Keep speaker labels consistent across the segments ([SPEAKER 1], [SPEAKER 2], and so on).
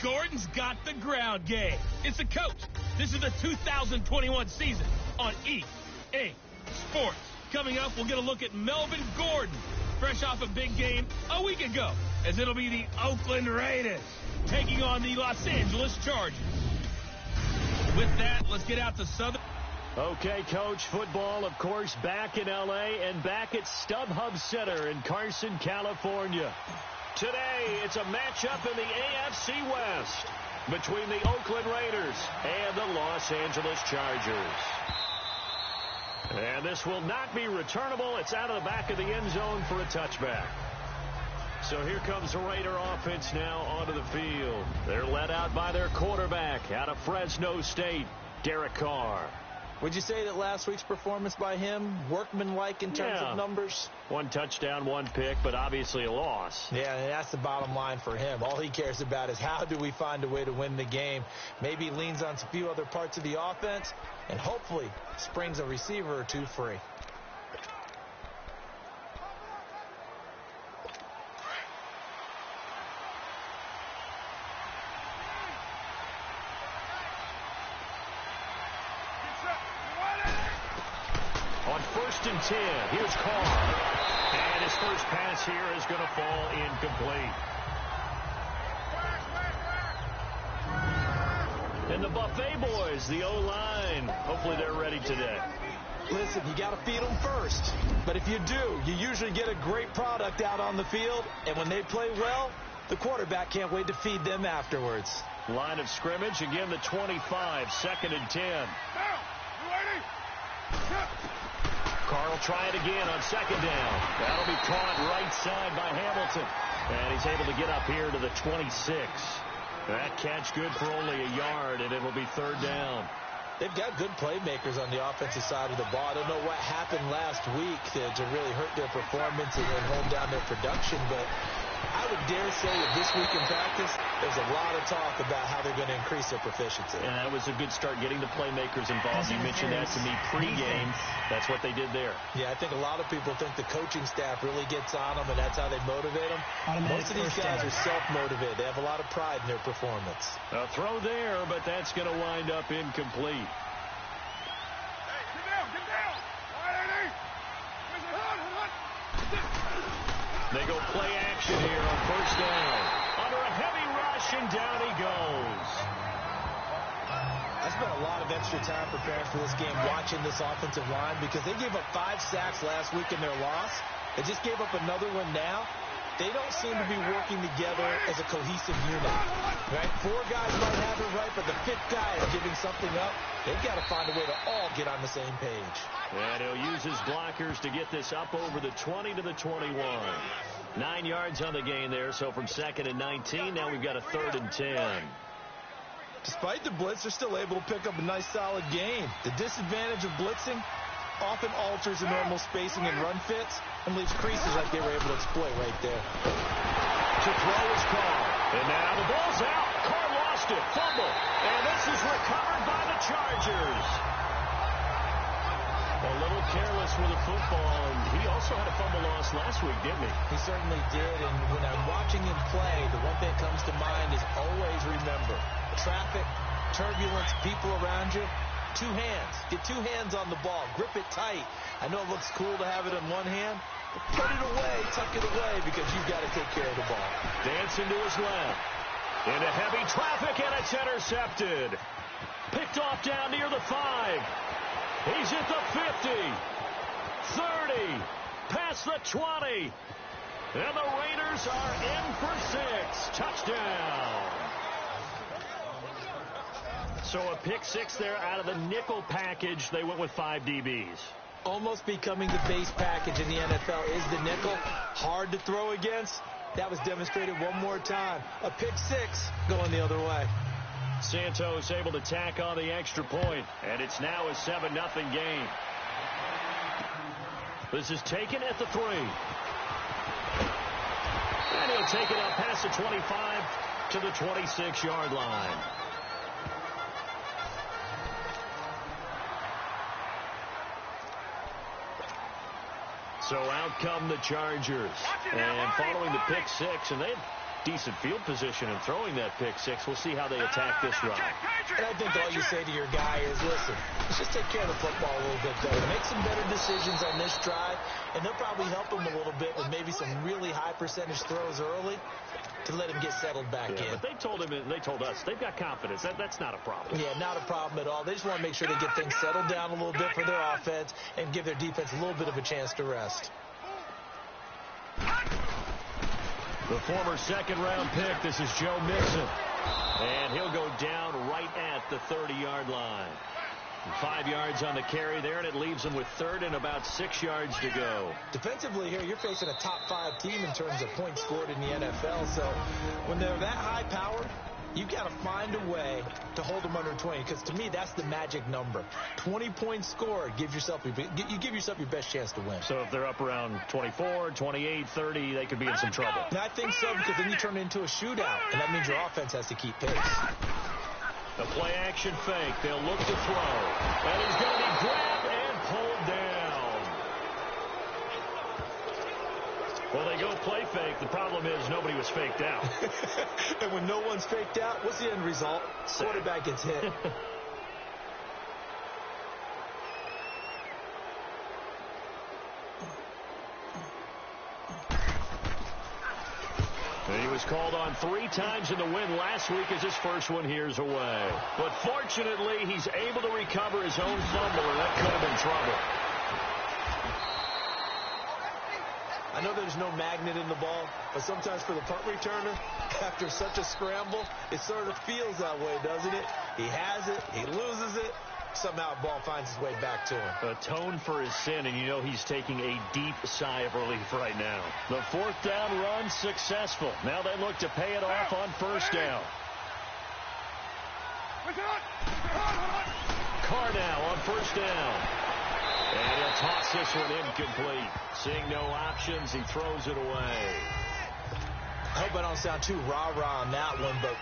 [SPEAKER 1] Gordon's got the ground game. It's the coach. This is the 2021 season on EA Sports. Coming up, we'll get a look at Melvin Gordon, fresh off a big game a week ago, as it'll be the Oakland Raiders taking on the Los Angeles Chargers. With that, let's get out to Southern.
[SPEAKER 2] Okay, Coach, football, of course, back in L.A. and back at StubHub Center in Carson, California. Today, it's a matchup in the AFC West between the Oakland Raiders and the Los Angeles Chargers. And this will not be returnable. It's out of the back of the end zone for a touchback. So here comes the Raider offense now onto the field. They're led out by their quarterback out of Fresno State, Derek Carr.
[SPEAKER 3] Would you say that last week's performance by him, workmanlike in terms of numbers?
[SPEAKER 2] 1 touchdown, 1 pick, but obviously a loss.
[SPEAKER 3] Yeah, and that's the bottom line for him. All he cares about is how do we find a way to win the game. Maybe he leans on a few other parts of the offense and hopefully springs a receiver or two free.
[SPEAKER 2] On 1st and 10, here's Carr. And his first pass here is going to fall incomplete. And the Buffet boys, the O-line, hopefully they're ready today.
[SPEAKER 3] Listen, you got to feed them first. But if you do, you usually get a great product out on the field. And when they play well, the quarterback can't wait to feed them afterwards.
[SPEAKER 2] Line of scrimmage, again the 25, 2nd and 10. Carr will try it again on 2nd down. That'll be caught right side by Hamilton. And he's able to get up here to the 26. That catch good for only a yard, and it'll be 3rd down.
[SPEAKER 3] They've got good playmakers on the offensive side of the ball. I don't know what happened last week to really hurt their performance and hold down their production, but I would dare say that this week in practice, there's a lot of talk about how they're going to increase their proficiency.
[SPEAKER 2] And that was a good start, getting the playmakers involved. You mentioned that to me pregame. That's what they did there.
[SPEAKER 3] Yeah, I think a lot of people think the coaching staff really gets on them, and that's how they motivate them. Most of these guys are self-motivated. They have a lot of pride in their performance.
[SPEAKER 2] A throw there, but that's going to wind up incomplete. They go play action here on 1st down. Under a heavy rush, and down he goes.
[SPEAKER 3] I spent a lot of extra time preparing for this game, watching this offensive line, because they gave up 5 sacks last week in their loss. They just gave up another one now. They don't seem to be working together as a cohesive unit. Right? 4 guys might have it right, but the 5th guy is giving something up. They've got to find a way to all get on the same page.
[SPEAKER 2] And he'll use his blockers to get this up over the 20 to the 21. 9 yards on the gain there, so from 2nd and 19, now we've got a 3rd and 10.
[SPEAKER 3] Despite the blitz, they're still able to pick up a nice, solid gain. The disadvantage of blitzing often alters the normal spacing and run fits and leaves creases like they were able to exploit right there.
[SPEAKER 2] To throw is Carr. And now the ball's out. Carr lost it. Fumble. And this is recovered by the Chargers. A little careless with the football, and he also had a fumble loss last week, didn't he?
[SPEAKER 3] He certainly did, and when I'm watching him play, the one thing that comes to mind is always remember, traffic, turbulence, people around you, 2 hands. Get 2 hands on the ball. Grip it tight. I know it looks cool to have it in one hand, but put it away, tuck it away, because you've got to take care of the ball.
[SPEAKER 2] Dancing to his left. Into heavy traffic, and it's intercepted. Picked off down near the 5. He's at the 50, 30, past the 20. And the Raiders are in for 6. Touchdown. So a pick 6 there out of the nickel package. They went with 5 DBs.
[SPEAKER 3] Almost becoming the base package in the NFL is the nickel. Hard to throw against. That was demonstrated one more time. A pick 6 going the other way.
[SPEAKER 2] Santos able to tack on the extra point, and it's now a 7-0 game. This is taken at the 3. And he'll take it up past the 25 to the 26-yard line. So out come the Chargers. And following the pick 6, and decent field position in throwing that pick six. We'll see how they attack this run.
[SPEAKER 3] And I think all you say to your guy is, listen, let's just take care of the football a little bit better. Make some better decisions on this drive, and they'll probably help him a little bit with maybe some really high percentage throws early to let him get settled back in.
[SPEAKER 2] But they told us they've got confidence. That's not a problem.
[SPEAKER 3] Yeah, not a problem at all. They just want to make sure they get things settled down a little bit for their offense and give their defense a little bit of a chance to rest.
[SPEAKER 2] The former second-round pick, this is Joe Mixon. And he'll go down right at the 30-yard line. 5 yards on the carry there, and it leaves him with third and about 6 yards to go.
[SPEAKER 3] Defensively here, you're facing a top-5 team in terms of points scored in the NFL. So when they're that high power, you've got to find a way to hold them under 20, because to me, that's the magic number. 20 points scored, you give yourself your best chance to win.
[SPEAKER 2] So if they're up around 24, 28, 30, they could be in some trouble.
[SPEAKER 3] And I think so, because then you turn it into a shootout, and that means your offense has to keep pace.
[SPEAKER 2] The play-action fake. They'll look to throw. And he's going to be grabbed and pulled down. Well, they go play fake. The problem is nobody was faked out.
[SPEAKER 3] And when no one's faked out, what's the end result? Quarterback gets hit.
[SPEAKER 2] He was called on 3 times in the win last week as his first one here's away. But fortunately, he's able to recover his own fumble, and that could have been trouble.
[SPEAKER 3] I know there's no magnet in the ball, but sometimes for the punt returner, after such a scramble, it sort of feels that way, doesn't it? He has it, he loses it. Somehow the ball finds its way back to him.
[SPEAKER 2] Atone for his sin, and you know he's taking a deep sigh of relief right now. The 4th down run successful. Now they look to pay it off on 1st down. Carr now on 1st down. And he'll toss this one incomplete. Seeing no options, he throws it away.
[SPEAKER 3] I hope I don't sound too rah-rah on that one, but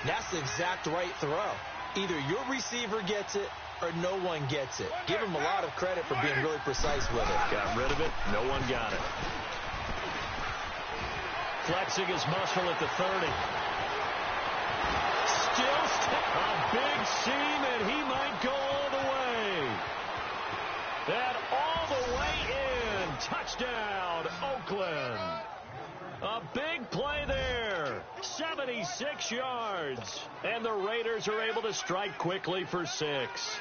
[SPEAKER 3] that's the exact right throw. Either your receiver gets it or no one gets it. Give him a lot of credit for being really precise with it.
[SPEAKER 2] Got rid of it. No one got it. Flexing his muscle at the 30. Still a big seam, and he might go all the way. That all the way in. Touchdown, Oakland. A big play there. 76 yards. And the Raiders are able to strike quickly for 6.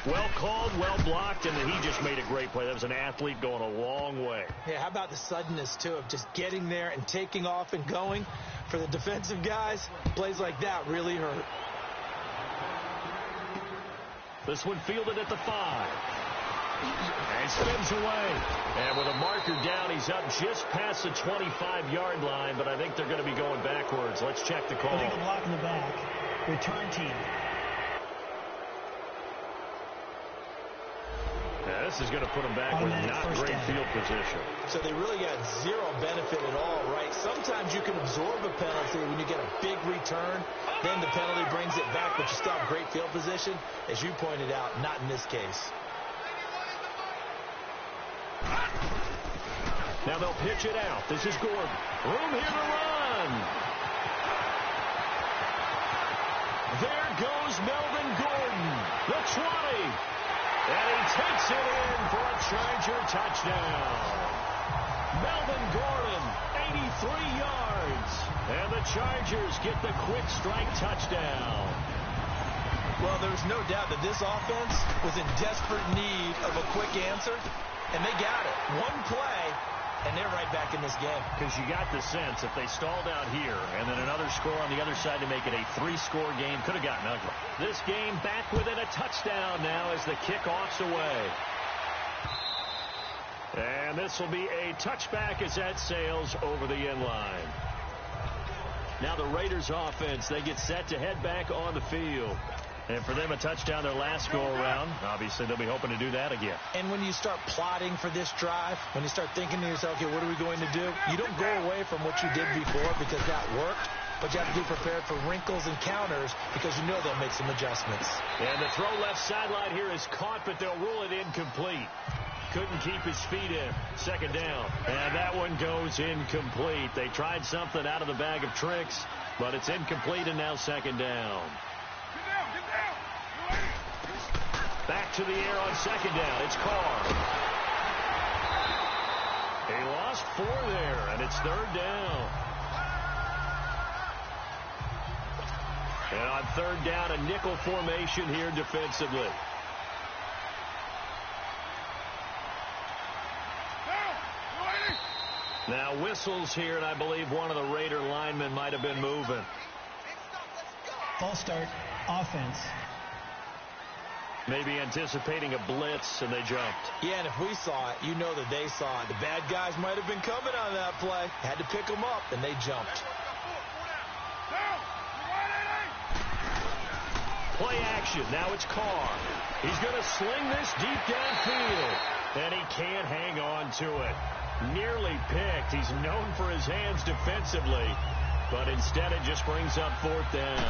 [SPEAKER 2] Well called, well blocked, and he just made a great play. That was an athlete going a long way.
[SPEAKER 3] Yeah, how about the suddenness, too, of just getting there and taking off and going? For the defensive guys, plays like that really hurt.
[SPEAKER 2] This one fielded at the 5. And spins away. And with a marker down, he's up just past the 25-yard line, but I think they're going to be going backwards. Let's check the call.
[SPEAKER 4] I think a block in the back. Return team.
[SPEAKER 2] Yeah, this is going to put them back with not great field position.
[SPEAKER 3] So they really got zero benefit at all, right? Sometimes you can absorb a penalty when you get a big return. Then the penalty brings it back, but you still have great field position. As you pointed out, not in this case.
[SPEAKER 2] Now they'll pitch it out. This is Gordon. Room here to run. There goes Melvin Gordon. The 20. And he takes it in for a Charger touchdown. Melvin Gordon, 83 yards. And the Chargers get the quick strike touchdown.
[SPEAKER 3] Well, there's no doubt that this offense was in desperate need of a quick answer. And they got it. One play, and they're right back in this game.
[SPEAKER 2] Because you got the sense if they stalled out here and then another score on the other side to make it a 3-score game, could have gotten ugly. This game back within a touchdown now as the kickoff's away. And this will be a touchback as that sails over the end line. Now the Raiders offense, they get set to head back on the field. And for them, a touchdown their last go-around. Obviously, they'll be hoping to do that again.
[SPEAKER 3] And when you start plotting for this drive, when you start thinking to yourself, okay, what are we going to do? You don't go away from what you did before because that worked. But you have to be prepared for wrinkles and counters because you know they'll make some adjustments.
[SPEAKER 2] And the throw left sideline here is caught, but they'll rule it incomplete. Couldn't keep his feet in. Second down. And that one goes incomplete. They tried something out of the bag of tricks, but it's incomplete and now second down. Back to the air on second down. It's Carr. He lost 4 there, and it's third down. And on third down, a nickel formation here defensively. Now whistles here, and I believe one of the Raider linemen might have been moving.
[SPEAKER 4] False start, offense.
[SPEAKER 2] Maybe anticipating a blitz, and they jumped.
[SPEAKER 3] Yeah, and if we saw it, you know that they saw it. The bad guys might have been coming on that play. Had to pick them up, and they jumped.
[SPEAKER 2] Play action. Now it's Carr. He's going to sling this deep downfield, and he can't hang on to it. Nearly picked. He's known for his hands defensively, but instead it just brings up fourth down.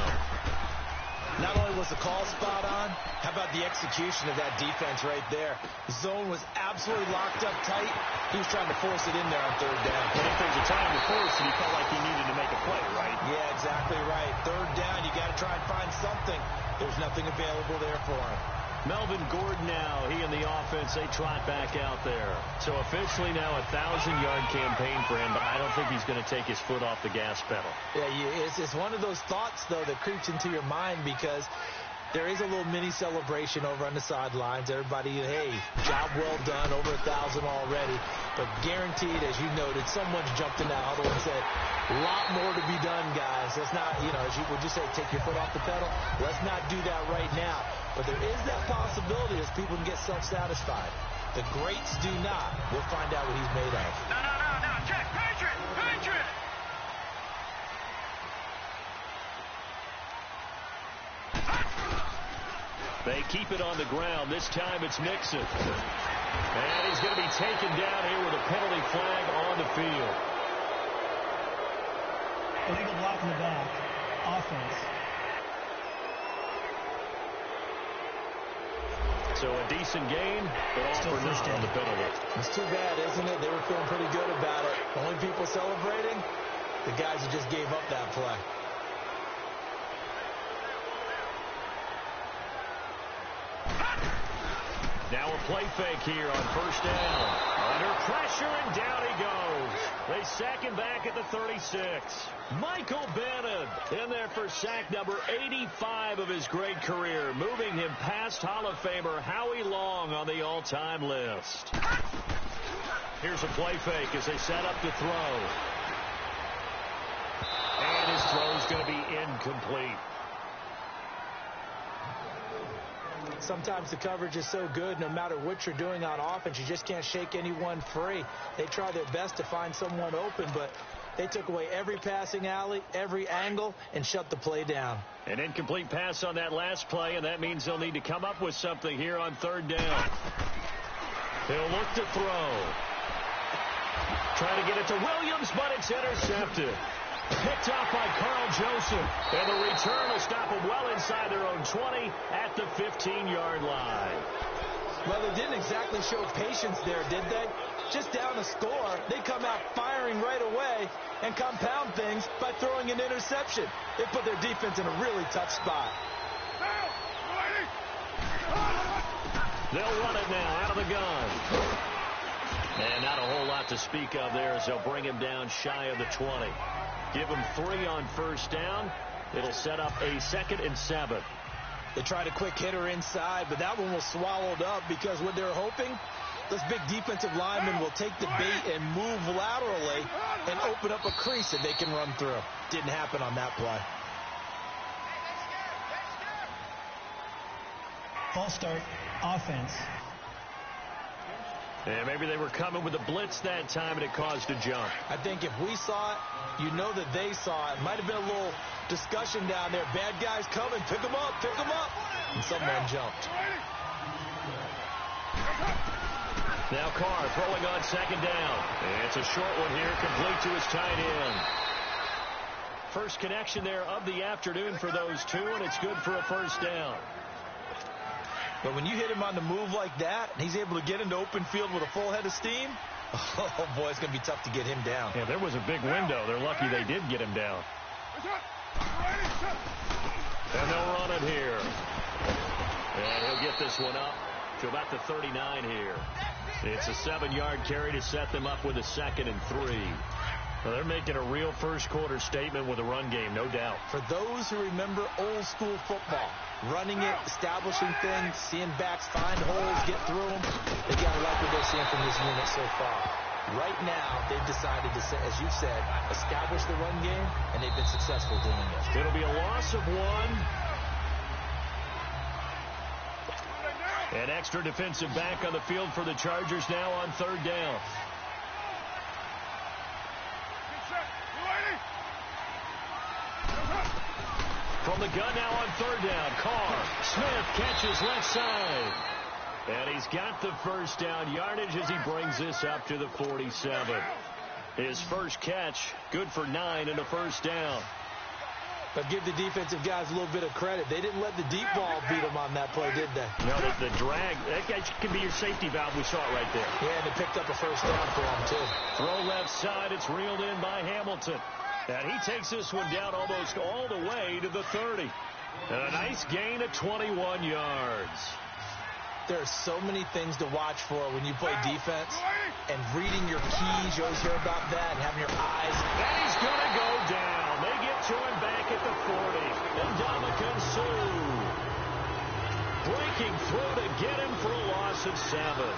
[SPEAKER 3] Not only was the call spot on, how about the execution of that defense right there? The zone was absolutely locked up tight. He was trying to force it in there on third down.
[SPEAKER 2] And if there's a time to force it, he felt like he needed to make a play, right?
[SPEAKER 3] Yeah, exactly right. Third down, you got to try and find something. There's nothing available there for him.
[SPEAKER 2] Melvin Gordon now, he and the offense, they trot back out there. So officially now a 1,000-yard campaign for him, but I don't think he's going to take his foot off the gas pedal.
[SPEAKER 3] Yeah, it's one of those thoughts, though, that creeps into your mind because there is a little mini celebration over on the sidelines. Everybody, hey, job well done, over 1,000 already. But guaranteed, as you noted, someone's jumped in that huddle and said, a lot more to be done, guys. Let's not, as you would just say, take your foot off the pedal. Let's not do that right now. But there is that possibility as people can get self-satisfied. The greats do not. We'll find out what he's made of.
[SPEAKER 5] No. Check. Patriot.
[SPEAKER 2] They keep it on the ground. This time it's Nixon. And he's going to be taken down here with a penalty flag on the field.
[SPEAKER 4] Illegal block in the back. Offense.
[SPEAKER 2] So a decent gain, but all for naught on the penalty.
[SPEAKER 3] It's too bad, isn't it? They were feeling pretty good about it. Only people celebrating, the guys who just gave up that play.
[SPEAKER 2] Now a play fake here on first down. Under pressure, and down he goes. They sack him back at the 36. Michael Bannon in there for sack number 85 of his great career, moving him past Hall of Famer Howie Long on the all-time list. Here's a play fake as they set up to throw. And his throw's going to be incomplete.
[SPEAKER 3] Sometimes the coverage is so good, no matter what you're doing on offense, you just can't shake anyone free. They try their best to find someone open, but they took away every passing alley, every angle, and shut the play down.
[SPEAKER 2] An incomplete pass on that last play, and that means they'll need to come up with something here on third down. He'll look to throw. Trying to get it to Williams, but it's intercepted. Picked off by Carl Joseph. And the return will stop them well inside their own 20 at the 15-yard line.
[SPEAKER 3] Well, they didn't exactly show patience there, did they? Just down a score, they come out firing right away and compound things by throwing an interception. They put their defense in a really tough spot.
[SPEAKER 2] They'll run it now out of the gun. And not a whole lot to speak of there as they'll bring him down shy of the 20. Give him 3 on first down. It'll set up a 2nd and 7.
[SPEAKER 3] They tried a quick hitter inside, but that one was swallowed up because what they're hoping, this big defensive lineman will take the bait and move laterally and open up a crease that they can run through. Didn't happen on that play.
[SPEAKER 4] False start, offense.
[SPEAKER 2] And maybe they were coming with a blitz that time, and it caused a jump.
[SPEAKER 3] I think if we saw it, you know that they saw it. Might have been a little discussion down there. Bad guys coming. Pick them up. And someone jumped.
[SPEAKER 2] Now Carr throwing on second down. And it's a short one here, complete to his tight end. First connection there of the afternoon for those two, and it's good for a first down.
[SPEAKER 3] But when you hit him on the move like that, and he's able to get into open field with a full head of steam, oh, boy, it's going to be tough to get him down.
[SPEAKER 2] Yeah, there was a big window. They're lucky they did get him down. And they'll run it here. And he'll get this one up to about the 39 here. It's a 7-yard carry to set them up with a 2nd and 3. Well, they're making a real first-quarter statement with a run game, no doubt.
[SPEAKER 3] For those who remember old-school football, running it, establishing things, seeing backs find holes, get through them, they got to like what they're seeing from this unit so far. Right now, they've decided to, as you said, establish the run game, and they've been successful doing it.
[SPEAKER 2] It'll be a loss of 1. An extra defensive back on the field for the Chargers now on 3rd down. From the gun now on 3rd down. Carr. Smith catches left side. And he's got the first down yardage as he brings this up to the 47. His first catch, good for 9 and a first down.
[SPEAKER 3] But give the defensive guys a little bit of credit. They didn't let the deep ball beat them on that play, did they?
[SPEAKER 2] No, the drag, that could be your safety valve. We saw it right there.
[SPEAKER 3] Yeah, and they picked up a first down for him, too.
[SPEAKER 2] Throw left side. It's reeled in by Hamilton. And he takes this one down almost all the way to the 30. And a nice gain of 21 yards.
[SPEAKER 3] There are so many things to watch for when you play defense. And reading your keys, you always hear about that, and having your eyes.
[SPEAKER 2] And he's going to go down. They get to him back at the 40. And Dominican Sue breaking through to get him for a loss of 7.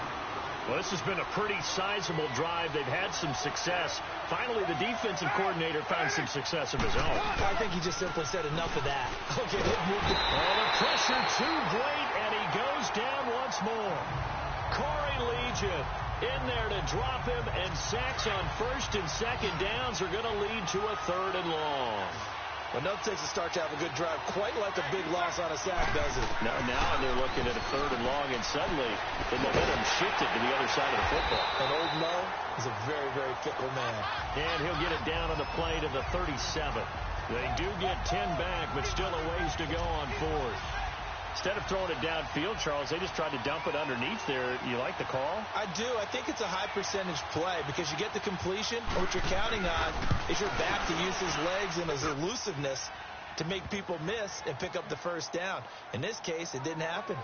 [SPEAKER 2] Well, this has been a pretty sizable drive. They've had some success. Finally, the defensive coordinator found some success of his own.
[SPEAKER 3] I think he just simply said enough of that. Okay, they've moved it.
[SPEAKER 2] Oh, the pressure too great, and he goes down once more. Corey Legion in there to drop him, and sacks on 1st and 2nd downs are going to lead to a 3rd and long.
[SPEAKER 3] Well, nothing takes a start to have a good drive quite like a big loss on a sack, does it?
[SPEAKER 2] Now they're looking at a 3rd and long, and suddenly the momentum shifted to the other side of the football.
[SPEAKER 3] And old Mo is a very, very fickle man.
[SPEAKER 2] And he'll get it down on the play to the 37. They do get 10 back, but still a ways to go on 4th. Instead of throwing it downfield, Charles, they just tried to dump it underneath there. You like the call?
[SPEAKER 3] I do. I think it's a high-percentage play because you get the completion. What you're counting on is your back to use his legs and his elusiveness to make people miss and pick up the first down. In this case, it didn't happen.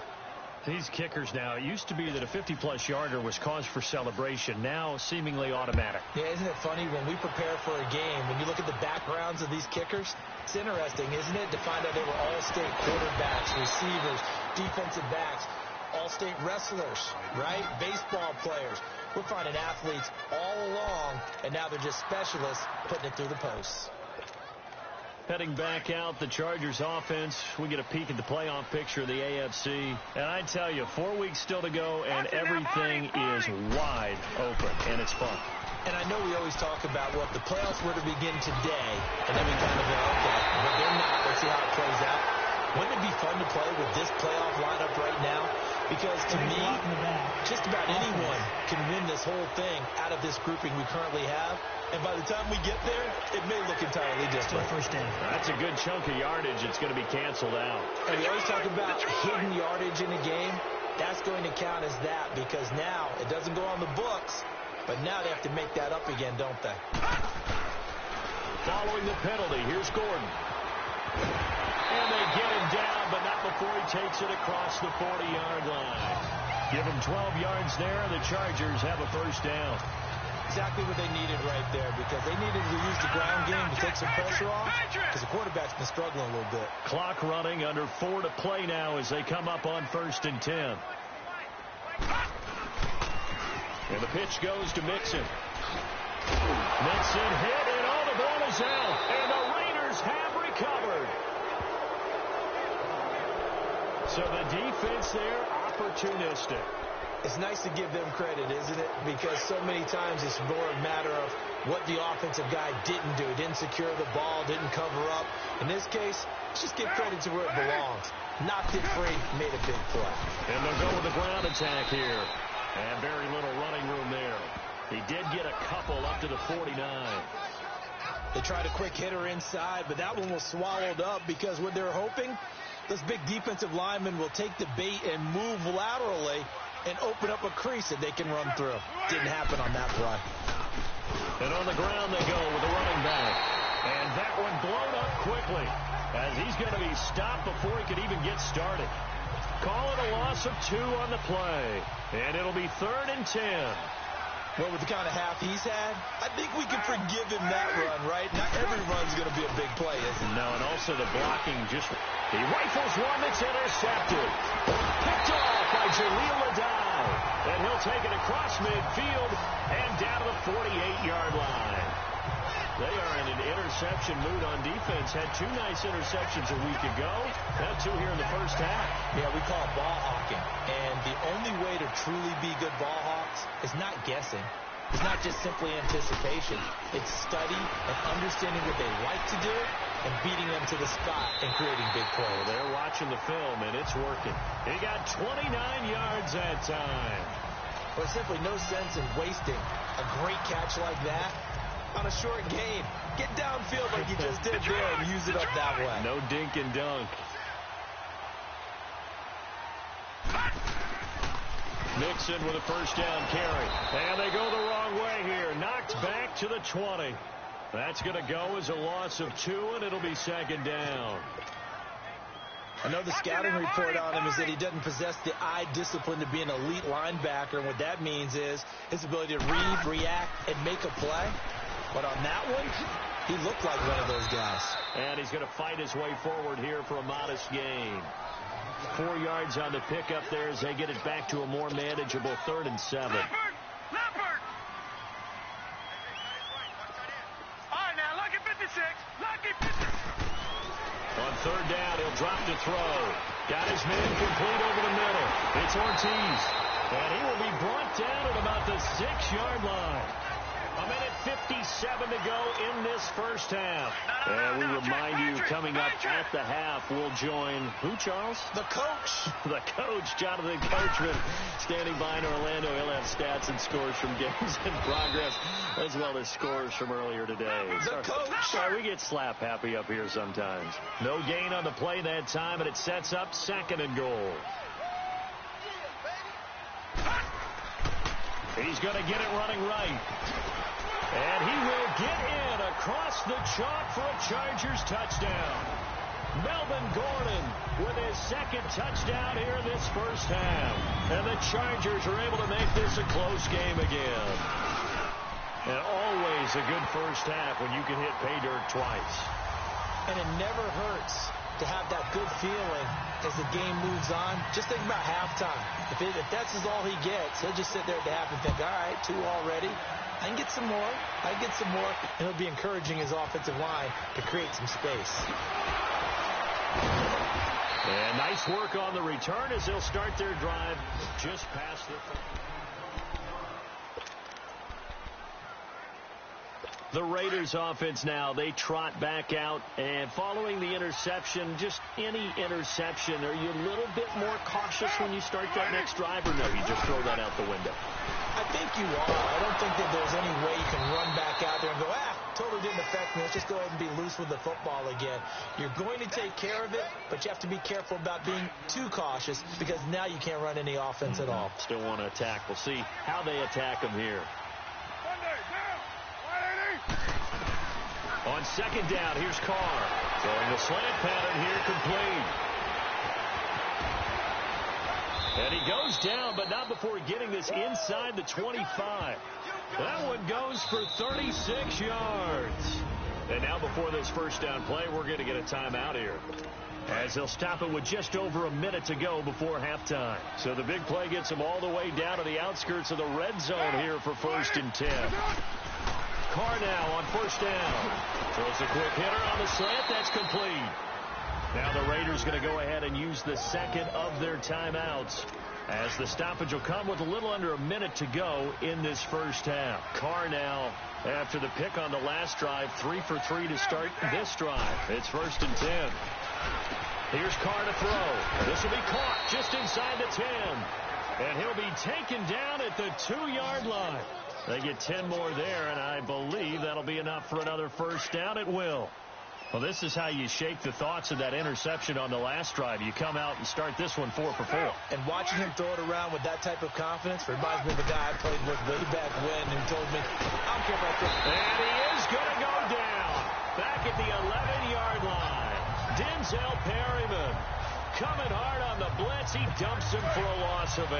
[SPEAKER 2] These kickers now, it used to be that a 50-plus yarder was cause for celebration. Now, seemingly automatic.
[SPEAKER 3] Yeah, isn't it funny when we prepare for a game, when you look at the backgrounds of these kickers, it's interesting, isn't it, to find out they were all-state quarterbacks, receivers, defensive backs, all-state wrestlers, right? Baseball players. We're finding athletes all along, and now they're just specialists putting it through the posts.
[SPEAKER 2] Heading back out, the Chargers offense. We get a peek at the playoff picture of the AFC. And I tell you, 4 weeks still to go, and everything is wide open, and it's fun.
[SPEAKER 3] And I know we always talk about, well, if the playoffs were to begin today, and then we kind of go, okay, but they're not. Let's see how it plays out. Wouldn't it be fun to play with this playoff lineup right now? Because to me, just about anyone can win this whole thing out of this grouping we currently have. And by the time we get there, it may look entirely different.
[SPEAKER 4] First down.
[SPEAKER 2] That's a good chunk of yardage. It's going to be canceled out.
[SPEAKER 3] And we always talk about hidden yardage in a game. That's going to count as that because now it doesn't go on the books, but now they have to make that up again, don't they?
[SPEAKER 2] Following the penalty, here's Gordon. And they get him down, but not before he takes it across the 40-yard line. Give him 12 yards there. The Chargers have a first down.
[SPEAKER 3] Exactly what they needed right there because they needed to use the ground game to take some pressure off because the quarterback's been struggling a little bit.
[SPEAKER 2] Clock running, under 4 to play now as they come up on 1st and 10. And the pitch goes to Mixon. Mixon hit, and all the ball is out. And the Raiders have recovered. So the defense there, opportunistic.
[SPEAKER 3] It's nice to give them credit, isn't it? Because so many times it's more a matter of what the offensive guy didn't do. Didn't secure the ball, didn't cover up. In this case, let's just give credit to where it belongs. Knocked it free, made a big play.
[SPEAKER 2] And they'll go with the ground attack here. And very little running room there. He did get a couple up to the 49.
[SPEAKER 3] They tried a quick hitter inside, but that one was swallowed up because what they're hoping Those big defensive linemen will take the bait and move laterally and open up a crease that they can run through. Didn't happen on that play.
[SPEAKER 2] And on the ground they go with the running back. And that one blown up quickly as he's going to be stopped before he could even get started. Call it a loss of 2 on the play. And it'll be 3rd and 10.
[SPEAKER 3] Well, with the kind of half he's had, I think we can forgive him that run, right? Not every run's going to be a big play, is it?
[SPEAKER 2] No, and also the blocking just... He rifles one that's intercepted. Picked off by Jaleel Adai. And he'll take it across midfield and down to the 48-yard line. They are in an interception mood on defense. Had 2 nice interceptions a week ago. Had 2 here in the first half.
[SPEAKER 3] Yeah, we call it ball hawking. And the only way to truly be good ball hawks is not guessing. It's not just simply anticipation. It's study and understanding what they like to do and beating them to the spot and creating big plays.
[SPEAKER 2] Well, they're watching the film, and it's working. He got 29 yards that time.
[SPEAKER 3] There's simply no sense in wasting a great catch like that on a short gain. Get downfield like you just did there and use it up that way.
[SPEAKER 2] No dink and dunk. Mixon with a first down carry. And they go the wrong way here. Knocked back to the 20. That's going to go as a loss of 2, and it'll be 2nd down.
[SPEAKER 3] I know the scouting report on him is that he doesn't possess the eye discipline to be an elite linebacker. And what that means is his ability to read, react, and make a play. But on that one, he looked like one of those guys. And
[SPEAKER 2] he's going to fight his way forward here for a modest gain. 4 yards on the pickup there as they get it back to a more manageable 3rd and 7.
[SPEAKER 5] Leopard! All right, now, lucky 56. Lucky 56.
[SPEAKER 2] On 3rd down, he'll drop to throw. Got his man complete over the middle. It's Ortiz. And he will be brought down at about the 6-yard line. A minute 57 to go in this first half. And we remind you, coming up at the half, we'll join who, Charles?
[SPEAKER 3] The coach.
[SPEAKER 2] The coach, Jonathan Coachman, standing by in Orlando. He'll have stats and scores from games in progress, as well as scores from earlier today.
[SPEAKER 3] The coach.
[SPEAKER 2] Sorry, we get slap happy up here sometimes. No gain on the play that time, and it sets up 2nd and goal. He's going to get it running right. And he will get in across the chalk for a Chargers touchdown. Melvin Gordon with his 2nd touchdown here in this first half. And the Chargers are able to make this a close game again. And always a good first half when you can hit pay dirt twice.
[SPEAKER 3] And it never hurts to have that good feeling as the game moves on. Just think about halftime. If that's all he gets, he'll just sit there at the half and think, all right, 2 already. I can get some more. I can get some more. And he'll be encouraging his offensive line to create some space.
[SPEAKER 2] And nice work on the return as they'll start their drive just past the... The Raiders offense now, they trot back out, and following the interception, just any interception, are you a little bit more cautious when you start that next drive, or no, you just throw that out the window?
[SPEAKER 3] I think you are. I don't think that there's any way you can run back out there and go, totally didn't affect me. Let's just go ahead and be loose with the football again. You're going to take care of it, but you have to be careful about being too cautious because now you can't run any offense at all.
[SPEAKER 2] Still want to attack. We'll see how they attack them here. On 2nd down, here's Carr. Throwing the slant pattern here, complete. And he goes down, but not before getting this inside the 25. That one goes for 36 yards. And now before this first down play, we're going to get a timeout here, as they'll stop it with just over a minute to go before halftime. So the big play gets them all the way down to the outskirts of the red zone here for 1st and 10. Carr now on 1st down. Throws a quick hitter on the slant. That's complete. Now the Raiders going to go ahead and use the 2nd of their timeouts, as the stoppage will come with a little under a minute to go in this first half. Carr now, after the pick on the last drive, 3 for 3 to start this drive. It's 1st and 10. Here's Carr to throw. This will be caught just inside the 10. And he'll be taken down at the 2-yard line. They get 10 more there, and I believe that'll be enough for another first down. It will. Well, this is how you shake the thoughts of that interception on the last drive. You come out and start this one 4 for 4.
[SPEAKER 3] And watching him throw it around with that type of confidence reminds me of a guy I played with way back when who told me, I don't care if I throw.
[SPEAKER 2] And he is going to go down. Back at the 11-yard line. Denzel Perryman coming hard on the blitz. He dumps him for a loss of 8.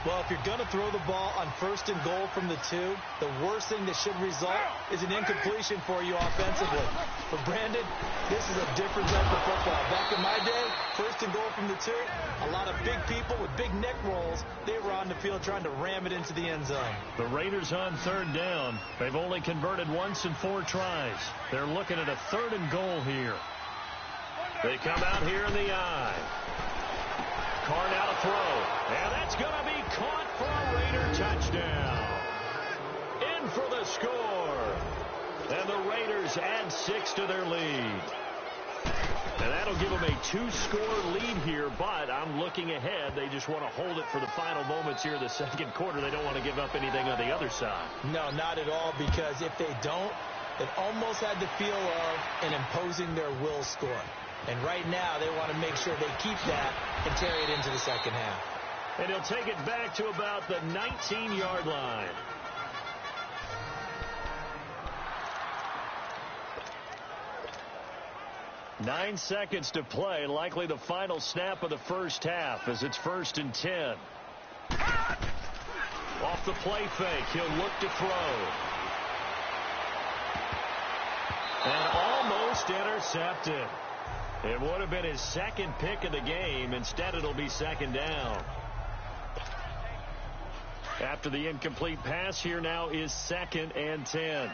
[SPEAKER 3] Well, if you're going to throw the ball on 1st and goal from the 2, the worst thing that should result is an incompletion for you offensively. But, Brandon, this is a different type of football. Back in my day, 1st and goal from the 2, a lot of big people with big neck rolls, they were on the field trying to ram it into the end zone.
[SPEAKER 2] The Raiders on 3rd down. They've only converted once in 4 tries. They're looking at a 3rd and goal here. They come out here in the eye. Carr now to throw. And that's going to be caught for a Raider touchdown. In for the score. And the Raiders add 6 to their lead. And that'll give them a 2-score lead here, but I'm looking ahead. They just want to hold it for the final moments here in the 2nd quarter. They don't want to give up anything on the other side.
[SPEAKER 3] No, not at all, because if they don't, it almost had the feel of an imposing their will score. And right now, they want to make sure they keep that and carry it into the 2nd half.
[SPEAKER 2] And he'll take it back to about the 19-yard line. Nine seconds to play, likely the final snap of the 1st half as it's 1st and 10. Off the play fake, he'll look to throw. And almost intercepted. It would have been his 2nd pick of the game. Instead, it'll be 2nd down. After the incomplete pass, here now is 2nd and 10.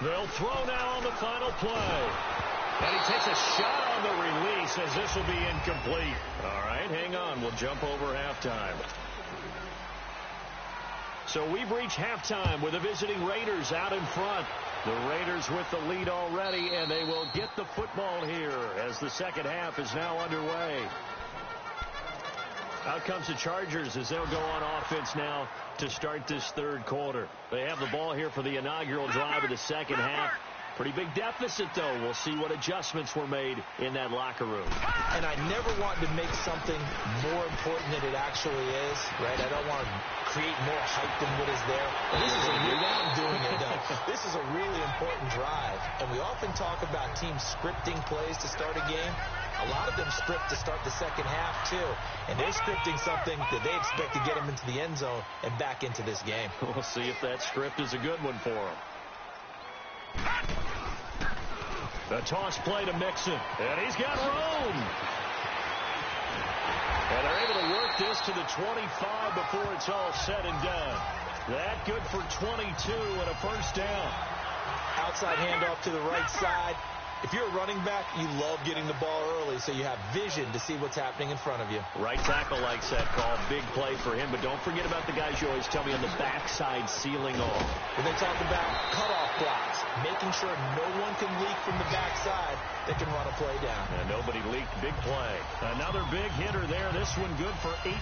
[SPEAKER 2] They'll throw now on the final play. And he takes a shot on the release as this will be incomplete. All right, hang on. We'll jump over halftime. So we've reached halftime with the visiting Raiders out in front. The Raiders with the lead already, and they will get the football here as the 2nd half is now underway. Out comes the Chargers as they'll go on offense now to start this 3rd quarter. They have the ball here for the inaugural drive of the 2nd half. Pretty big deficit, though. We'll see what adjustments were made in that locker room.
[SPEAKER 3] And I never want to make something more important than it actually is, right? I don't want to create more hype than what is there. But this is a really, I'm doing it, though. This is a really important drive. And we often talk about teams scripting plays to start a game. A lot of them script to start the 2nd half, too. And they're scripting something that they expect to get them into the end zone and back into this game.
[SPEAKER 2] We'll see if that script is a good one for them. The toss play to Mixon. And he's got room. And they're able to work this to the 25 before it's all said and done. That good for 22 and a 1st down.
[SPEAKER 3] Outside handoff to the right side. If you're a running back, you love getting the ball early so you have vision to see what's happening in front of you.
[SPEAKER 2] Right tackle likes that call. Big play for him. But don't forget about the guys you always tell me on the backside sealing off.
[SPEAKER 3] When they talk about cutoff blocks, making sure no one can leak from the backside that can run a play down.
[SPEAKER 2] And nobody leaked. Big play. Another big hitter there. This one good for 18.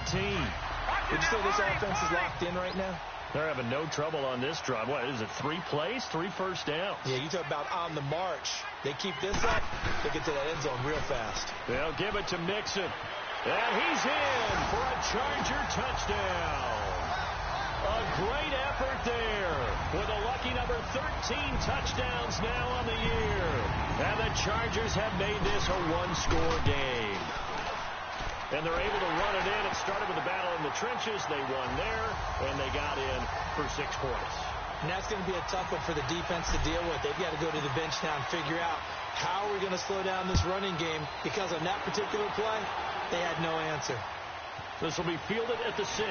[SPEAKER 3] Would you say this offense is locked in right now?
[SPEAKER 2] They're having no trouble on this drive. What is it, 3 plays, 3 first downs?
[SPEAKER 3] Yeah, you talk about on the march. They keep this up, they get to that end zone real fast.
[SPEAKER 2] They'll give it to Mixon. And he's in for a Charger touchdown. A great effort there with a lucky number 13 touchdowns now on the year. And the Chargers have made this a 1-score game. And they're able to run it in. It started with a battle in the trenches. They won there, and they got in for 6 points.
[SPEAKER 3] And that's going to be a tough one for the defense to deal with. They've got to go to the bench now and figure out how are we going to slow down this running game, because on that particular play, they had no answer.
[SPEAKER 2] This will be fielded at the 6.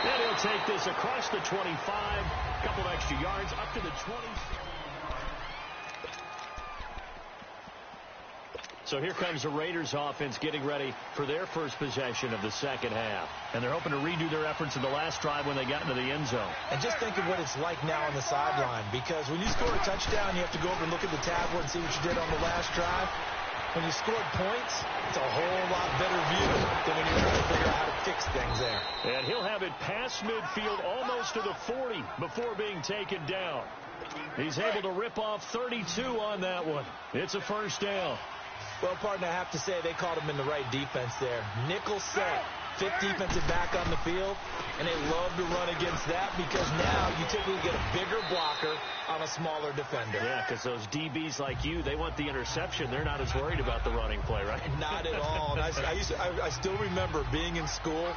[SPEAKER 2] And he'll take this across the 25. A couple of extra yards up to the 20. So here comes the Raiders offense getting ready for their first possession of the 2nd half. And they're hoping to redo their efforts in the last drive when they got into the end zone.
[SPEAKER 3] And just think of what it's like now on the sideline, because when you score a touchdown, you have to go over and look at the tablet and see what you did on the last drive. When you scored points, it's a whole lot better view than when you're trying to figure out how to fix things there.
[SPEAKER 2] And he'll have it past midfield almost to the 40 before being taken down. He's able to rip off 32 on that one. It's a first down.
[SPEAKER 3] Well, partner, I have to say they caught him in the right defense there. Nickel set, fifth defensive back on the field, and they love to run against that because now you typically get a bigger blocker on a smaller defender.
[SPEAKER 2] Yeah, because those DBs like you, they want the interception. They're not as worried about the running play, right?
[SPEAKER 3] Not at all. And I still remember being in school,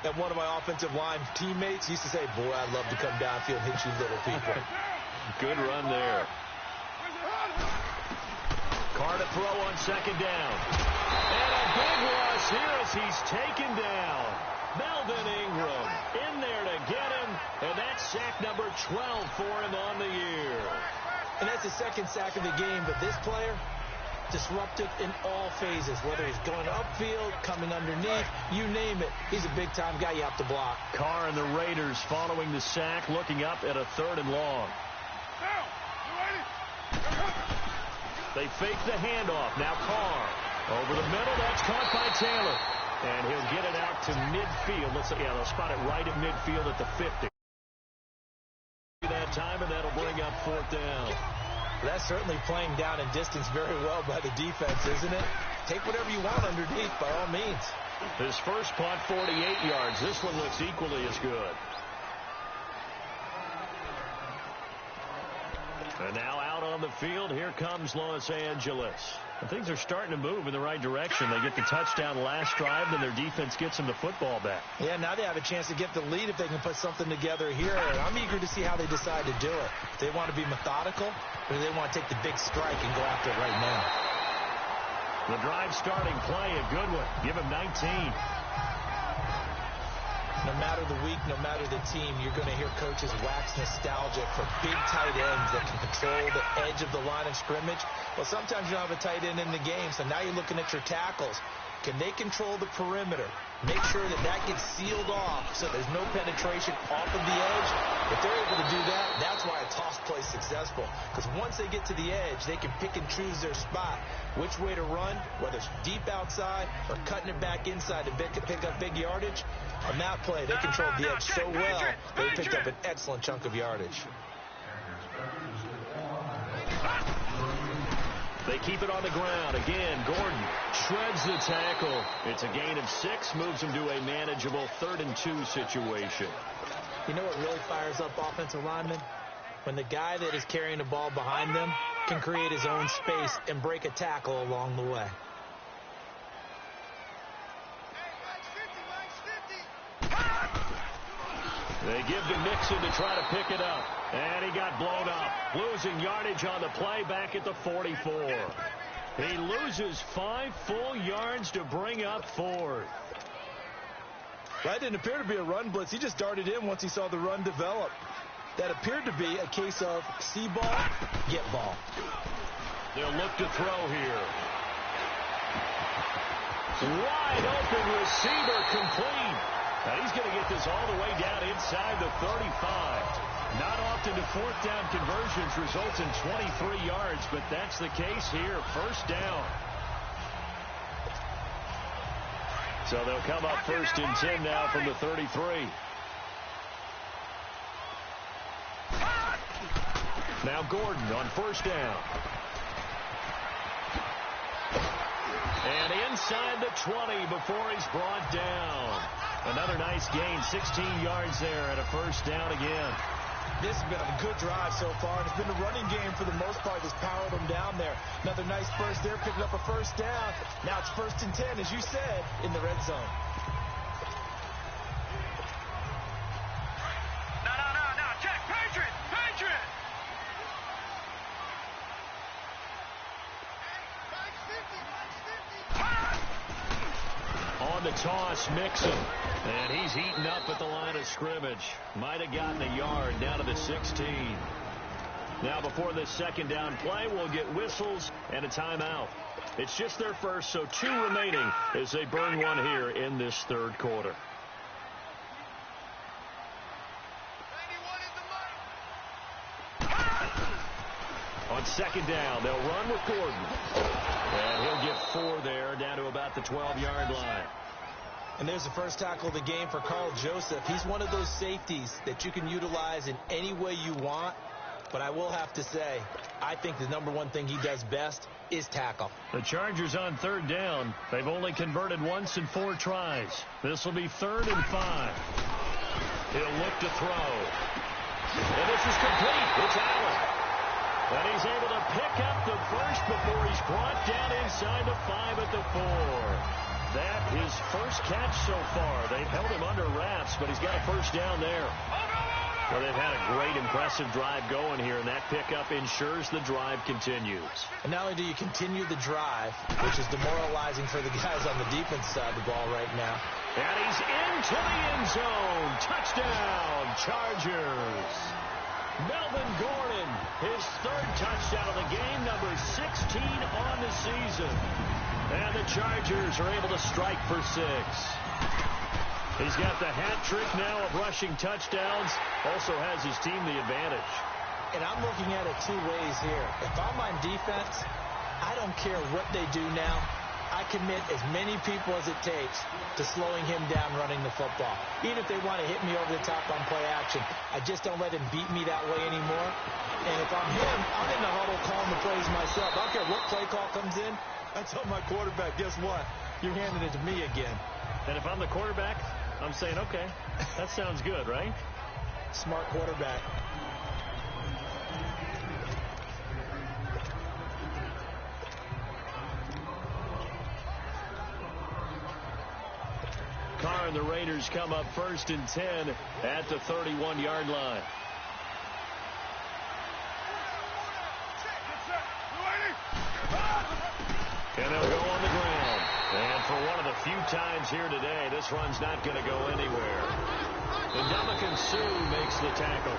[SPEAKER 3] and one of my offensive line teammates used to say, boy, I'd love to come downfield and hit you little people.
[SPEAKER 2] Good run there. Carr to throw on second down. And a big loss here as he's taken down. Melvin Ingram in there to get him, and that's sack number 12 for him on the year.
[SPEAKER 3] And that's the second sack of the game, but this player disruptive in all phases, whether he's going upfield, coming underneath, you name it. He's a big-time guy you have to block.
[SPEAKER 2] Carr and the Raiders following the sack, looking up at a 3rd and long. They fake the handoff. Now Carr over the middle. That's caught by Taylor. And he'll get it out to midfield. They'll spot it right at midfield at the 50. That time, and that'll bring up 4th down.
[SPEAKER 3] That's certainly playing down in distance very well by the defense, isn't it? Take whatever you want underneath, by all means.
[SPEAKER 2] His first punt, 48 yards. This one looks equally as good. And now out on the field, here comes Los Angeles. And things are starting to move in the right direction. They get the touchdown last drive, then their defense gets them the football back.
[SPEAKER 3] Yeah, now they have a chance to get the lead if they can put something together here. And I'm eager to see how they decide to do it. Do they want to be methodical, or do they want to take the big strike and go after it right now?
[SPEAKER 2] The drive starting play, a good one. Give him 19.
[SPEAKER 3] No matter the week, no matter the team, you're going to hear coaches wax nostalgic for big tight ends that can control the edge of the line of scrimmage. Well, sometimes you don't have a tight end in the game, so now you're looking at your tackles. Can they control the perimeter? Make sure that that gets sealed off so there's no penetration off of the edge. If they're able to do that, that's why a toss play is successful. Because once they get to the edge, they can pick and choose their spot, which way to run, whether it's deep outside or cutting it back inside to pick up big yardage. On that play, they controlled the edge so well, they picked up an excellent chunk of yardage.
[SPEAKER 2] They keep it on the ground. Again, Gordon shreds the tackle. It's a gain of 6, moves him to a manageable 3rd and 2 situation.
[SPEAKER 3] You know what really fires up offensive linemen? When the guy that is carrying the ball behind them can create his own space and break a tackle along the way.
[SPEAKER 2] They give to Mixon to try to pick it up. And he got blown up. Losing yardage on the play back at the 44. He loses 5 full yards to bring up 4th.
[SPEAKER 3] That didn't appear to be a run blitz. He just darted in once he saw the run develop. That appeared to be a case of see ball, get ball.
[SPEAKER 2] They'll look to throw here. Wide open receiver complete. And he's going to get this all the way down inside the 35. Not often do 4th down conversions result in 23 yards, but that's the case here. First down. So they'll come up 1st and 10 now from the 33. Now Gordon on 1st down. And inside the 20 before he's brought down. Another nice gain, 16 yards there and a 1st down again.
[SPEAKER 3] This has been a good drive so far, and it's been a running game for the most part that's powered them down there. Another nice burst there, picking up a 1st down. Now it's 1st and 10, as you said, in the red zone.
[SPEAKER 5] No, check, Patriot!
[SPEAKER 2] On the toss, Mixon. And he's eaten up at the line of scrimmage. Might have gotten a yard down to the 16. Now before this 2nd down play, we'll get whistles and a timeout. It's just their first, so 2 remaining as they burn one here in this 3rd quarter. On on second down. They'll run with Gordon. And he'll get 4 there, down to about the 12-yard line.
[SPEAKER 3] And there's the first tackle of the game for Carl Joseph. He's one of those safeties that you can utilize in any way you want. But I will have to say, I think the number one thing he does best is tackle.
[SPEAKER 2] The Chargers on third down. They've only converted once in 4 tries. This will be 3rd and 5. He'll look to throw. And this is complete. It's Allen. And he's able to pick up the first before he's brought down inside the 5 at the 4. That his first catch so far. They've held him under wraps, but he's got a first down there. Well, they've had a great, impressive drive going here, and that pickup ensures the drive continues.
[SPEAKER 3] And not only do you continue the drive, which is demoralizing for the guys on the defense side of the ball right now.
[SPEAKER 2] And he's into the end zone. Touchdown, Chargers. Melvin Gordon, his 3rd touchdown of the game, number 16 on the season. And the Chargers are able to strike for 6. He's got the hat trick now of rushing touchdowns. Also has his team the advantage.
[SPEAKER 3] And I'm looking at it 2 ways here. If I'm on defense, I don't care what they do now. I commit as many people as it takes to slowing him down running the football. Even if they want to hit me over the top on play action, I just don't let him beat me that way anymore. And if I'm him, I'm in the huddle calling the plays myself. I don't care what play call comes in. I tell my quarterback, guess what? You're handing it to me again.
[SPEAKER 2] And if I'm the quarterback, I'm saying, okay, that sounds good, right?
[SPEAKER 3] Smart quarterback.
[SPEAKER 2] Carr and the Raiders come up 1st and 10 at the 31-yard line. And they'll go on the ground. And for one of the few times here today, this run's not going to go anywhere. And Ndamukong Suh makes the tackle.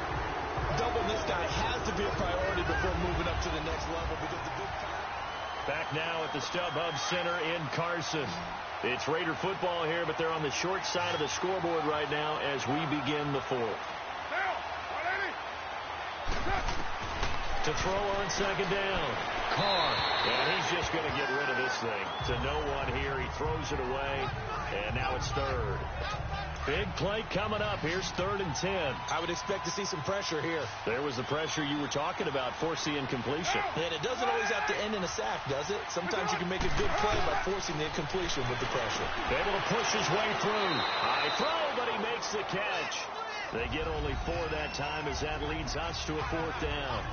[SPEAKER 3] Doubling this guy has to be a priority before moving up to the next level because the big
[SPEAKER 2] back now at the StubHub Center in Carson. It's Raider football here, but they're on the short side of the scoreboard right now as we begin the 4th. To throw on second down. Carr. And he's just going to get rid of this thing. To no one here. He throws it away. And now it's 3rd. Big play coming up. Here's 3rd and 10.
[SPEAKER 3] I would expect to see some pressure here.
[SPEAKER 2] There was the pressure you were talking about, forcing incompletion.
[SPEAKER 3] And it doesn't always have to end in a sack, does it? Sometimes you can make a good play by forcing the incompletion with the pressure.
[SPEAKER 2] Able to push his way through. High throw, but he makes the catch. They get only 4 that time as that leads us to a 4th down.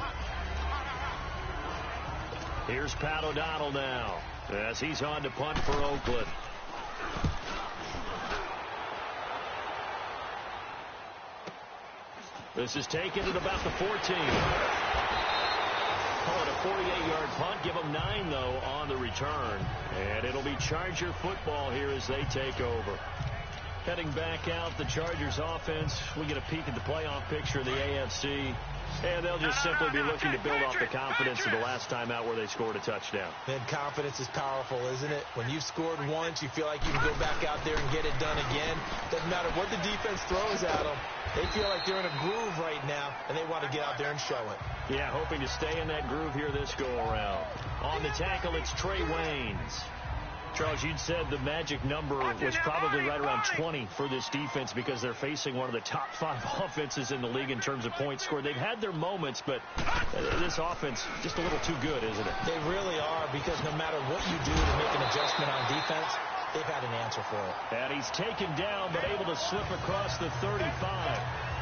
[SPEAKER 2] Here's Pat O'Donnell now as he's on to punt for Oakland. This is taken at about the 14. Call it a 48-yard punt. Give them 9, though, on the return. And it'll be Charger football here as they take over. Heading back out, the Chargers offense. We get a peek at the playoff picture of the AFC. And they'll just simply be looking to build off the confidence of the last time out where they scored a touchdown.
[SPEAKER 3] And confidence is powerful, isn't it? When you've scored once, you feel like you can go back out there and get it done again. Doesn't matter what the defense throws at them. They feel like they're in a groove right now, and they want to get out there and show it.
[SPEAKER 2] Yeah, hoping to stay in that groove here this go-around. On the tackle, it's Trey Waynes. Charles, you'd said the magic number was probably right around 20 for this defense because they're facing one of the top 5 offenses in the league in terms of points scored. They've had their moments, but this offense just a little too good, isn't it?
[SPEAKER 3] They really are, because no matter what you do to make an adjustment on defense, they've had an answer for it.
[SPEAKER 2] And he's taken down, but able to slip across the 35.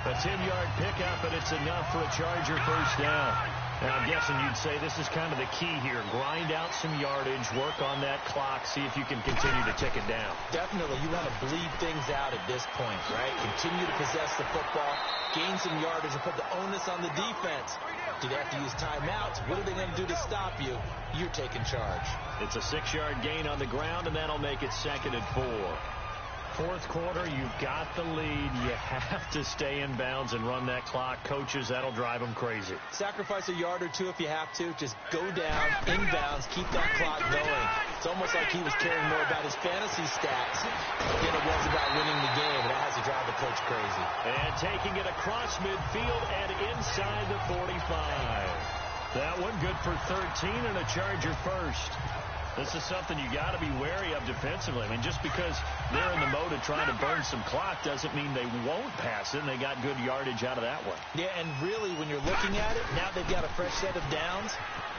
[SPEAKER 2] A 10-yard pickup, and it's enough for a Charger first down. And I'm guessing you'd say this is kind of the key here. Grind out some yardage, work on that clock, see if you can continue to tick it down.
[SPEAKER 3] Definitely. You want to bleed things out at this point, right? Continue to possess the football, gain some yardage, and put the onus on the defense. Do they have to use timeouts? What are they going to do to stop you? You're taking charge.
[SPEAKER 2] It's a 6-yard gain on the ground, and that'll make it 2nd and 4. Fourth quarter, you've got the lead. You have to stay in bounds and run that clock. Coaches, that'll drive them crazy.
[SPEAKER 3] Sacrifice a yard or 2 if you have to. Just go down, in bounds, keep that clock going. It's almost like he was caring more about his fantasy stats than it was about winning the game. That has to drive the coach crazy.
[SPEAKER 2] And taking it across midfield and inside the 45. That one good for 13 and a Charger first. This is something you got to be wary of defensively. I mean, just because they're in the mode of trying to burn some clock doesn't mean they won't pass it, and they got good yardage out of that one.
[SPEAKER 3] Yeah, and really, when you're looking at it, now they've got a fresh set of downs.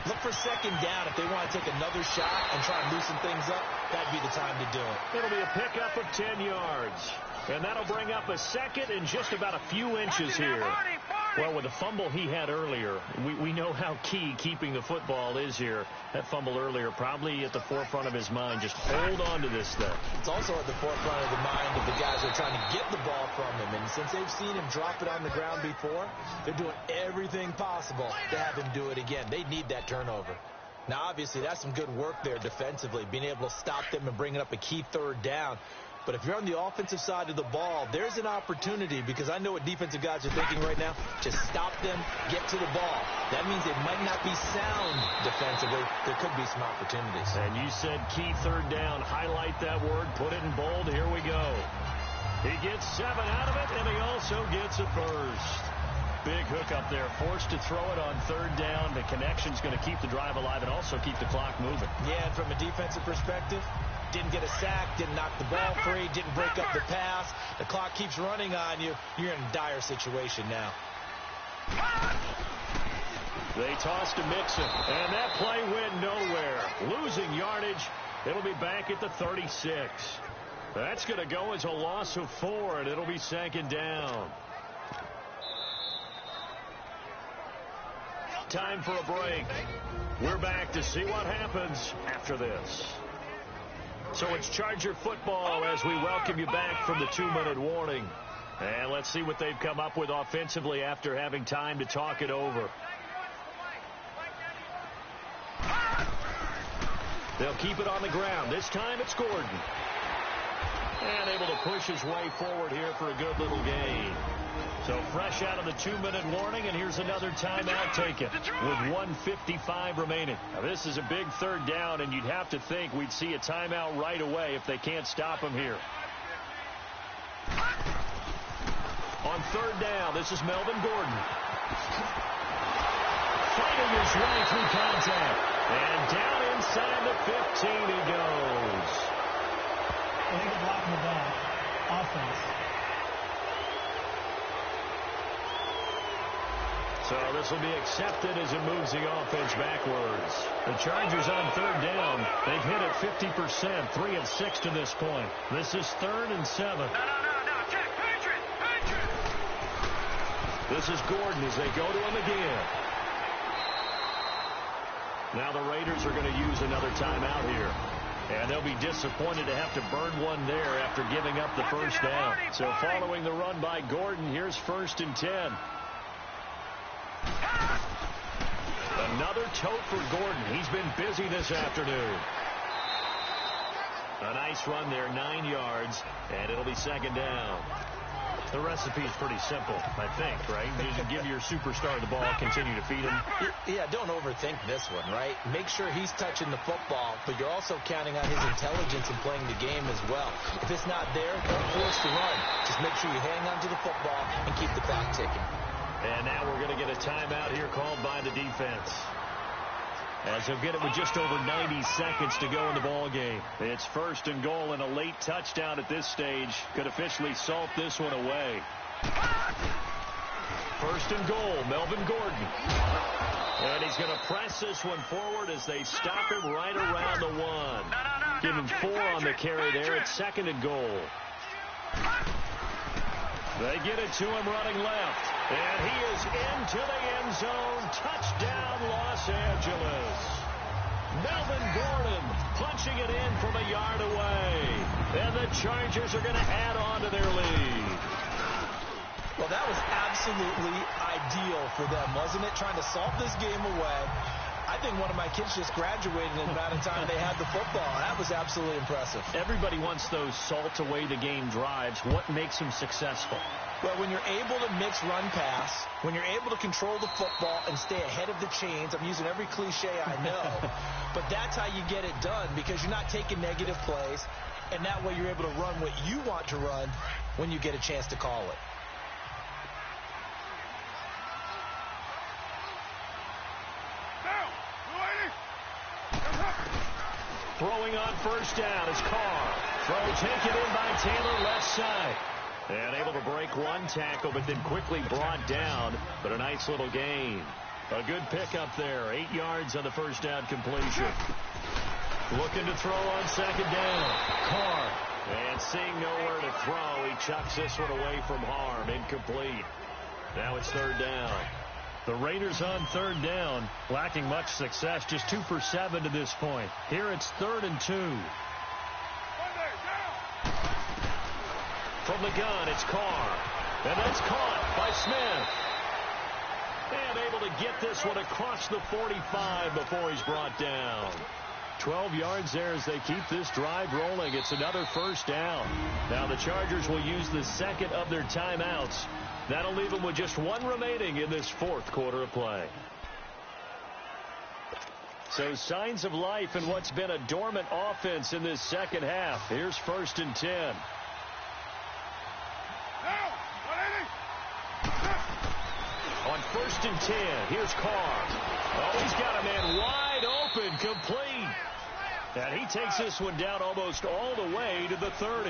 [SPEAKER 3] Look for second down if they want to take another shot and try and loosen things up. That'd be the time to do it.
[SPEAKER 2] It'll be a pickup of 10 yards. And that'll bring up a second and just about a few inches here. Well, with the fumble he had earlier, we know how key keeping the football is here. That fumble earlier probably at the forefront of his mind. Just hold on to this thing.
[SPEAKER 3] It's also at the forefront of the mind of the guys that are trying to get the ball from him. And since they've seen him drop it on the ground before, they're doing everything possible to have him do it again. They need that turnover. Now, obviously, that's some good work there defensively, being able to stop them and bringing up a key third down. But if you're on the offensive side of the ball, there's an opportunity, because I know what defensive guys are thinking right now. Just stop them, get to the ball. That means they might not be sound defensively. There could be some opportunities.
[SPEAKER 2] And you said key third down. Highlight that word. Put it in bold. Here we go. He gets 7 out of it, and he also gets a first. Big hook up there. Forced to throw it on third down. The connection's going to keep the drive alive and also keep the clock moving.
[SPEAKER 3] Yeah, and from a defensive perspective, didn't get a sack, didn't knock the ball free, didn't break up the pass. The clock keeps running on you. You're in a dire situation now.
[SPEAKER 2] They toss to Mixon, and that play went nowhere. Losing yardage. It'll be back at the 36. That's going to go as a loss of 4, and it'll be second down. Time for a break. We're back to see what happens after this. So it's Charger football as we welcome you back from the 2-minute warning. And let's see what they've come up with offensively after having time to talk it over. They'll keep it on the ground. This time it's Gordon. And able to push his way forward here for a good little gain. So fresh out of the 2-minute warning, and here's another timeout taken with 1:55 remaining. Now this is a big third down, and you'd have to think we'd see a timeout right away if they can't stop him here. On third down, this is Melvin Gordon. Fighting his way through contact. And down inside the 15 he goes.
[SPEAKER 4] Illegal block in the back. Offense.
[SPEAKER 2] So this will be accepted as it moves the offense backwards. The Chargers on third down. They've hit it 50%, 3 of 6 to this point. This is 3rd and 7.
[SPEAKER 5] No, check, Patriot.
[SPEAKER 2] This is Gordon as they go to him again. Now the Raiders are going to use another timeout here. And they'll be disappointed to have to burn one there after giving up the first down. So following the run by Gordon, here's 1st and 10. Another tote for Gordon. He's been busy this afternoon. A nice run there, 9 yards, and it'll be second down. The recipe is pretty simple, I think, right? You just give your superstar the ball, continue to feed him.
[SPEAKER 3] Yeah, don't overthink this one, right? Make sure he's touching the football, but you're also counting on his intelligence in playing the game as well. If it's not there, don't force the run. Just make sure you hang on to the football and keep the clock ticking.
[SPEAKER 2] And now we're going to get a timeout here called by the defense. As they'll get it with just over 90 seconds to go in the ball game. It's 1st and goal, and a late touchdown at this stage could officially salt this one away. 1st and goal, Melvin Gordon. And he's going to press this one forward as they stop him right around the 1. Give him 4 on the carry there. It's 2nd and goal. They get it to him running left. And he is into the end zone. Touchdown, Los Angeles. Melvin Gordon punching it in from a yard away. And the Chargers are going to add on to their lead.
[SPEAKER 3] Well, that was absolutely ideal for them, wasn't it? Trying to salt this game away. I think one of my kids just graduated in the amount of time they had the football. That was absolutely impressive.
[SPEAKER 2] Everybody wants those salt away the game drives. What makes them successful?
[SPEAKER 3] Well, when you're able to mix run pass, when you're able to control the football and stay ahead of the chains, I'm using every cliche I know, but that's how you get it done, because you're not taking negative plays, and that way you're able to run what you want to run when you get a chance to call it.
[SPEAKER 2] first down as Carr. Throw taken in by Taylor left side. And able to break one tackle, but then quickly brought down. But a nice little gain. A good pickup there. 8 yards on the first down completion. Looking to throw on second down. Carr. And seeing nowhere to throw, he chucks this one away from harm. Incomplete. Now it's third down.
[SPEAKER 1] The Raiders on third down, lacking much success, just 2 for 7 to this point. Here it's 3rd and 2.
[SPEAKER 2] From the gun, it's Carr. And that's caught by Smith. And able to get this one across the 45 before he's brought down.
[SPEAKER 1] 12 yards there as they keep this drive rolling. It's another first down. Now the Chargers will use the second of their timeouts. That'll leave them with just 1 remaining in this 4th quarter of play. So signs of life in what's been a dormant offense in this second half. Here's 1st and 10.
[SPEAKER 2] On 1st and 10, here's Carr. Oh, he's got a man wide open, complete. And he takes this one down almost all the way to the 30.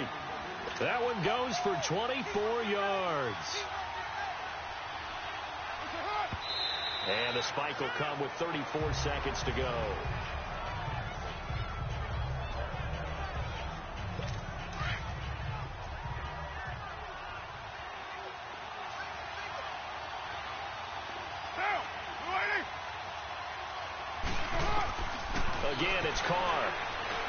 [SPEAKER 2] That one goes for 24 yards. And the spike will come with 34 seconds to go. Again, it's Carr.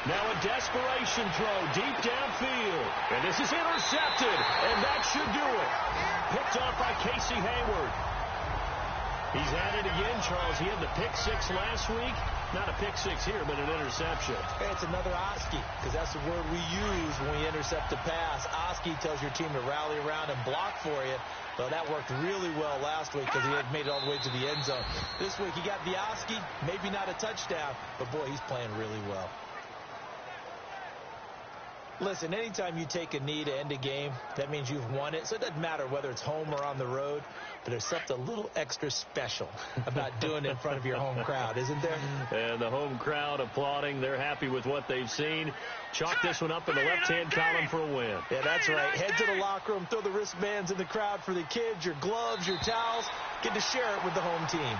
[SPEAKER 2] Now a desperation throw deep downfield. And this is intercepted. And that should do it. Picked off by Casey Hayward. He's had it again, Charles. He had the pick 6 last week. Not a pick 6 here, but an interception.
[SPEAKER 3] Hey, it's another Oski, because that's the word we use when we intercept a pass. Oski tells your team to rally around and block for you. Well, that worked really well last week because he had made it all the way to the end zone. This week he got the Oski, maybe not a touchdown, but boy, he's playing really well. Listen, anytime you take a knee to end a game, that means you've won it. So it doesn't matter whether it's home or on the road, but there's something a little extra special about doing it in front of your home crowd, isn't there?
[SPEAKER 2] And the home crowd applauding. They're happy with what they've seen. Chalk this one up in the left-hand column for a win.
[SPEAKER 3] Yeah, that's right. Head to the locker room, throw the wristbands in the crowd for the kids, your gloves, your towels. Get to share it with the home team.